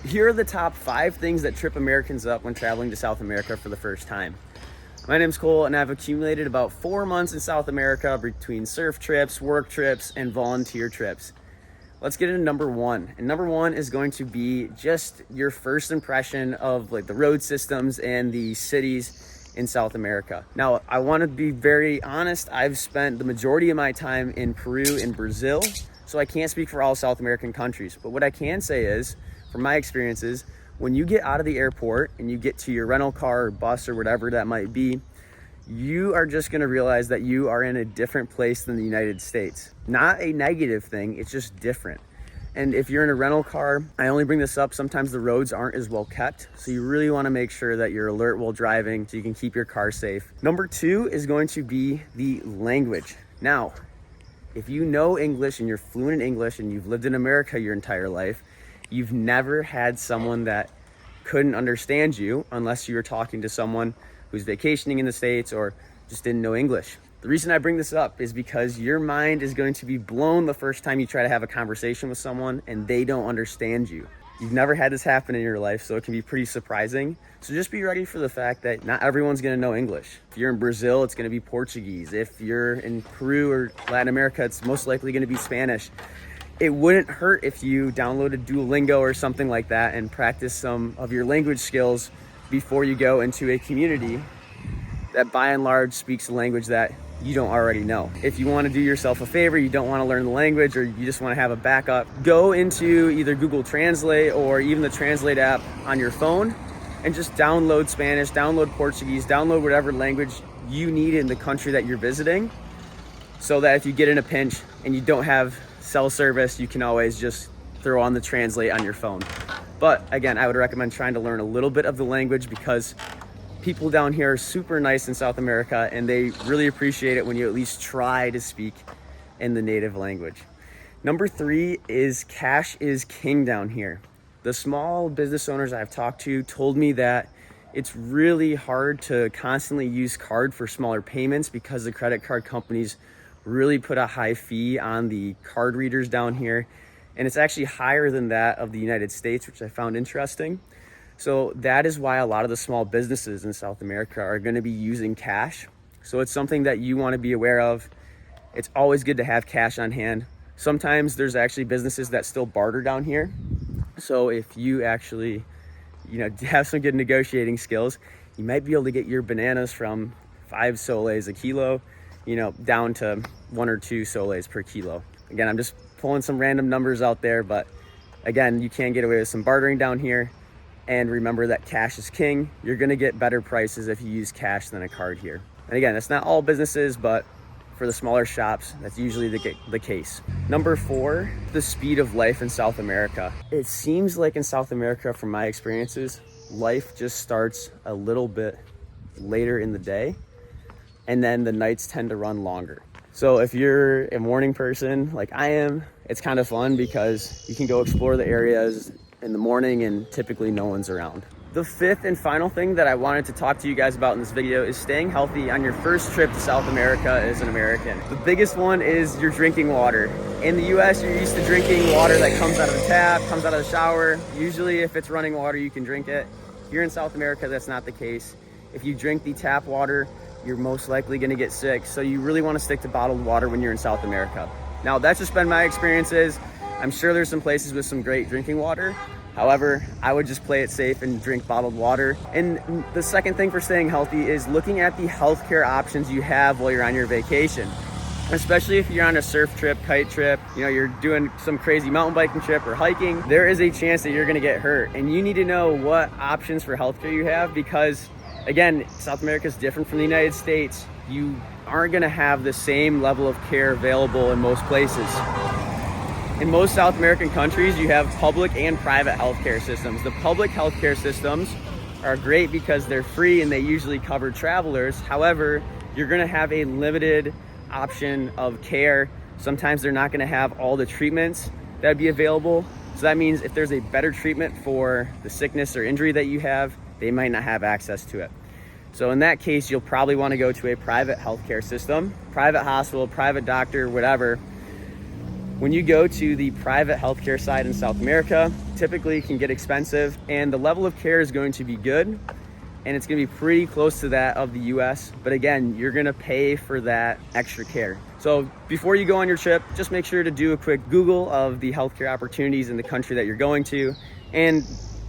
Here are the top 5 things that trip Americans up when traveling to South America for the first time. My name's Cole, and I've accumulated about 4 months in South America between surf trips, work trips, and volunteer trips. Let's get into number 1. And number 1 is going to be just your first impression of like the road systems and the cities in South America. Now, I want to be very honest. I've spent the majority of my time in Peru and Brazil, so I can't speak for all South American countries. But what I can say is, from my experiences, when you get out of the airport and you get to your rental car or bus or whatever that might be, you are just going to realize that you are in a different place than the United States. Not a negative thing, it's just different. And if you're in a rental car, I only bring this up, sometimes the roads aren't as well kept, so you really want to make sure that you're alert while driving so you can keep your car safe. Number 2 is going to be the language. Now, if you know English and you're fluent in English and you've lived in America your entire life, you've never had someone that couldn't understand you unless you were talking to someone who's vacationing in the States or just didn't know English. The reason I bring this up is because your mind is going to be blown the first time you try to have a conversation with someone and they don't understand you. You've never had this happen in your life, so it can be pretty surprising. So just be ready for the fact that not everyone's gonna know English. If you're in Brazil, it's gonna be Portuguese. If you're in Peru or Latin America, it's most likely gonna be Spanish. It wouldn't hurt if you downloaded Duolingo or something like that and practice some of your language skills before you go into a community that by and large speaks a language that you don't already know. If you want to do yourself a favor, you don't want to learn the language, or you just want to have a backup, go into either Google Translate or even the Translate app on your phone and just download Spanish, download Portuguese, download whatever language you need in the country that you're visiting, so that if you get in a pinch and you don't have cell service, you can always just throw on the Translate on your phone. But again, I would recommend trying to learn a little bit of the language because people down here are super nice in South America and they really appreciate it when you at least try to speak in the native language. Number 3 is cash is king down here. The small business owners I've talked to told me that it's really hard to constantly use card for smaller payments because the credit card companies really put a high fee on the card readers down here. And it's actually higher than that of the United States, which I found interesting. So that is why a lot of the small businesses in South America are going to be using cash. So it's something that you want to be aware of. It's always good to have cash on hand. Sometimes there's actually businesses that still barter down here. So if you actually, have some good negotiating skills, you might be able to get your bananas from 5 soles a kilo, down to 1 or 2 soles per kilo. Again, I'm just pulling some random numbers out there, but again, you can get away with some bartering down here. And remember that cash is king. You're gonna get better prices if you use cash than a card here. And again, that's not all businesses, but for the smaller shops, that's usually the case. Number 4, the speed of life in South America. It seems like in South America, from my experiences, life just starts a little bit later in the day, and then the nights tend to run longer. So if you're a morning person like I am, it's kind of fun because you can go explore the areas in the morning and typically no one's around. The 5th and final thing that I wanted to talk to you guys about in this video is staying healthy on your first trip to South America as an American. The biggest one is your drinking water. In the US, you're used to drinking water that comes out of the tap, comes out of the shower. Usually if it's running water, you can drink it. Here in South America, that's not the case. If you drink the tap water, you're most likely gonna get sick. So you really wanna stick to bottled water when you're in South America. Now, that's just been my experiences. I'm sure there's some places with some great drinking water. However, I would just play it safe and drink bottled water. And the second thing for staying healthy is looking at the healthcare options you have while you're on your vacation. Especially if you're on a surf trip, kite trip, you're doing some crazy mountain biking trip or hiking, there is a chance that you're gonna get hurt. And you need to know what options for healthcare you have because, again, South America is different from the United States. You aren't gonna have the same level of care available in most places. In most South American countries, you have public and private healthcare systems. The public healthcare systems are great because they're free and they usually cover travelers. However, you're gonna have a limited option of care. Sometimes they're not gonna have all the treatments that would be available. So that means if there's a better treatment for the sickness or injury that you have, they might not have access to it. So in that case, you'll probably wanna go to a private healthcare system, private hospital, private doctor, whatever. When you go to the private healthcare side in South America, typically can get expensive, and the level of care is going to be good, and it's going to be pretty close to that of the US. But again, you're going to pay for that extra care. So before you go on your trip, just make sure to do a quick Google of the healthcare opportunities in the country that you're going to, and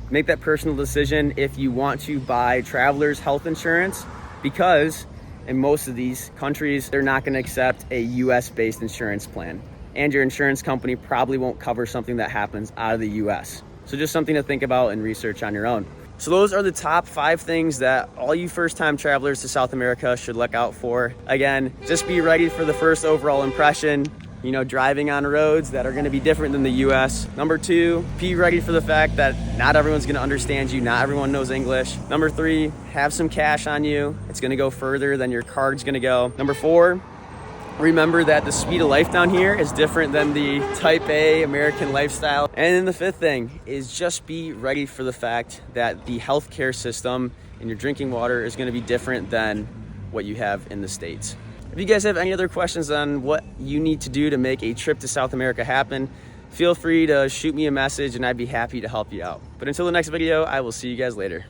make that personal decision if you want to buy traveler's health insurance, because in most of these countries, they're not going to accept a US-based insurance plan. And your insurance company probably won't cover something that happens out of the US. So just something to think about and research on your own. So those are the top 5 things that all you first-time travelers to South America should look out for. Again, just be ready for the first overall impression, you know, driving on roads that are gonna be different than the US. Number 2, be ready for the fact that not everyone's gonna understand you, not everyone knows English. Number 3, have some cash on you. It's gonna go further than your card's gonna go. Number 4, remember that the speed of life down here is different than the type A American lifestyle. And then the 5th thing is just be ready for the fact that the healthcare system and your drinking water is gonna be different than what you have in the States. If you guys have any other questions on what you need to do to make a trip to South America happen, feel free to shoot me a message and I'd be happy to help you out. But until the next video, I will see you guys later.